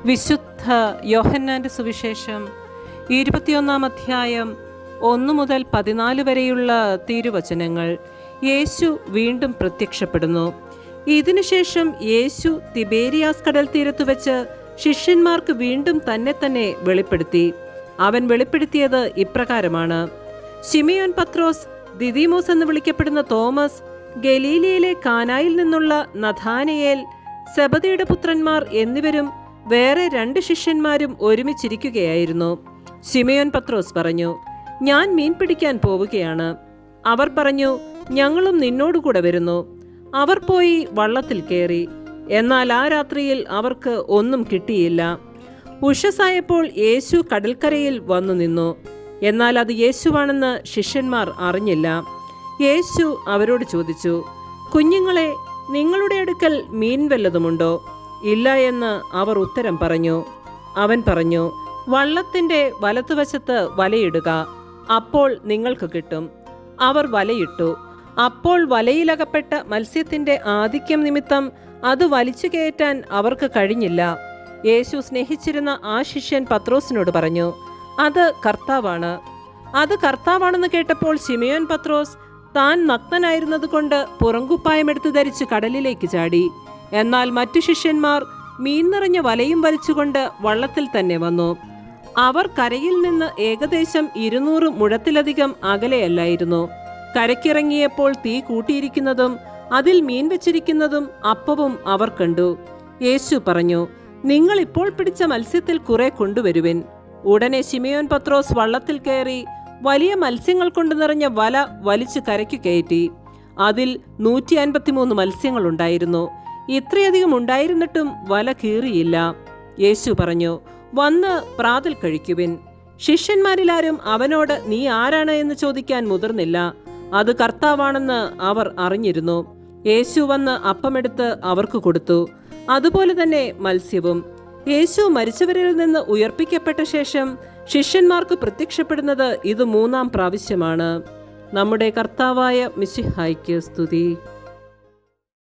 വിശുദ്ധ യോഹന്നാന്റെ സുവിശേഷം 21 അധ്യായം 1 മുതൽ 14 വരെയുള്ള തിരുവചനങ്ങൾ. യേശു വീണ്ടും പ്രത്യക്ഷപ്പെടുന്നു. ഇതിനുശേഷം യേശു തിബേരിയാസ് കടൽ തീരത്തു വെച്ച് ശിഷ്യന്മാർക്ക് വീണ്ടും തന്നെ വെളിപ്പെടുത്തി. അവൻ വെളിപ്പെടുത്തിയത് ഇപ്രകാരമാണ്: ശിമിയോൻ പത്രോസ്, ദിദിമോസ് എന്ന് വിളിക്കപ്പെടുന്ന തോമസ്, ഗലീലയിലെ കാനായിൽ നിന്നുള്ള നഥാനയേൽ, സെബദിയുടെ പുത്രന്മാർ എന്നിവരും വേറെ 2 ശിഷ്യന്മാരും ഒരുമിച്ചിരിക്കുകയായിരുന്നു. ശിമയോൻ പത്രോസ് പറഞ്ഞു, ഞാൻ മീൻ പിടിക്കാൻ പോവുകയാണ്. അവർ പറഞ്ഞു, ഞങ്ങളും നിന്നോടുകൂടെ വരുന്നു. അവർ പോയി വള്ളത്തിൽ കയറി. എന്നാൽ ആ രാത്രിയിൽ അവർക്ക് ഒന്നും കിട്ടിയില്ല. ഉഷസായപ്പോൾ യേശു കടൽക്കരയിൽ വന്നു നിന്നു. എന്നാൽ അത് യേശുവാണെന്ന് ശിഷ്യന്മാർ അറിഞ്ഞില്ല. യേശു അവരോട് ചോദിച്ചു, കുഞ്ഞുങ്ങളെ, നിങ്ങളുടെ അടുക്കൽ മീൻ വല്ലതുമുണ്ടോ? ഇല്ല എന്ന് അവർ ഉത്തരം പറഞ്ഞു. അവൻ പറഞ്ഞു, വള്ളത്തിന്റെ വലത്തുവശത്ത് വലയിടുക, അപ്പോൾ നിങ്ങൾക്ക് കിട്ടും. അവർ വലയിട്ടു. അപ്പോൾ വലയിലകപ്പെട്ട മത്സ്യത്തിന്റെ ആധിക്യം നിമിത്തം അത് വലിച്ചു കയറ്റാൻ അവർക്ക് കഴിഞ്ഞില്ല. യേശു സ്നേഹിച്ചിരുന്ന ആ ശിഷ്യൻ പത്രോസിനോട് പറഞ്ഞു, അത് കർത്താവാണ്. അത് കർത്താവാണെന്ന് കേട്ടപ്പോൾ ശിമയോൻ പത്രോസ് താൻ നഗ്നനായിരുന്നതുകൊണ്ട് പുറങ്കുപ്പായമെടുത്ത് ധരിച്ച് കടലിലേക്ക് ചാടി. എന്നാൽ മറ്റു ശിഷ്യന്മാർ മീൻ നിറഞ്ഞ വലയും വലിച്ചുകൊണ്ട് വള്ളത്തിൽ തന്നെ വന്നു. അവർ കരയിൽ നിന്ന് ഏകദേശം 200 മുഴത്തിലധികം അകലെയല്ലായിരുന്നു. കരയ്ക്കിറങ്ങിയപ്പോൾ തീ കൂട്ടിയിരിക്കുന്നതും അതിൽ മീൻ വെച്ചിരിക്കുന്നതും അപ്പവും അവർ കണ്ടു. യേശു പറഞ്ഞു, നിങ്ങൾ ഇപ്പോൾ പിടിച്ച മത്സ്യത്തിൽ കുറെ കൊണ്ടുവരുവിൻ. ഉടനെ ശിമയോൻ പത്രോസ് വള്ളത്തിൽ കയറി വലിയ മത്സ്യങ്ങൾ കൊണ്ട് നിറഞ്ഞ വല വലിച്ചു കരയ്ക്കു കയറ്റി. അതിൽ 153 മത്സ്യങ്ങളുണ്ടായിരുന്നു. ഇത്രയധികം ഉണ്ടായിരുന്നിട്ടും വല കീറിയില്ല. യേശു പറഞ്ഞു, വന്ന് പ്രാതൽ കഴിക്കുവിൻ. ശിഷ്യന്മാരിലാരും അവനോട് നീ ആരാണ് എന്ന് ചോദിക്കാൻ മുതിർന്നില്ല. അത് കർത്താവാണെന്ന് അവർ അറിഞ്ഞിരുന്നു. യേശു വന്ന് അപ്പമെടുത്ത് അവർക്ക് കൊടുത്തു. അതുപോലെ തന്നെ മത്സ്യവും. യേശു മരിച്ചവരിൽ നിന്ന് ഉയർപ്പിക്കപ്പെട്ട ശേഷം ശിഷ്യന്മാർക്ക് പ്രത്യക്ഷപ്പെടുന്നത് ഇത് 3-ാം പ്രാവശ്യമാണ്. നമ്മുടെ കർത്താവായ മിശിഹായ്ക്ക് സ്തുതി.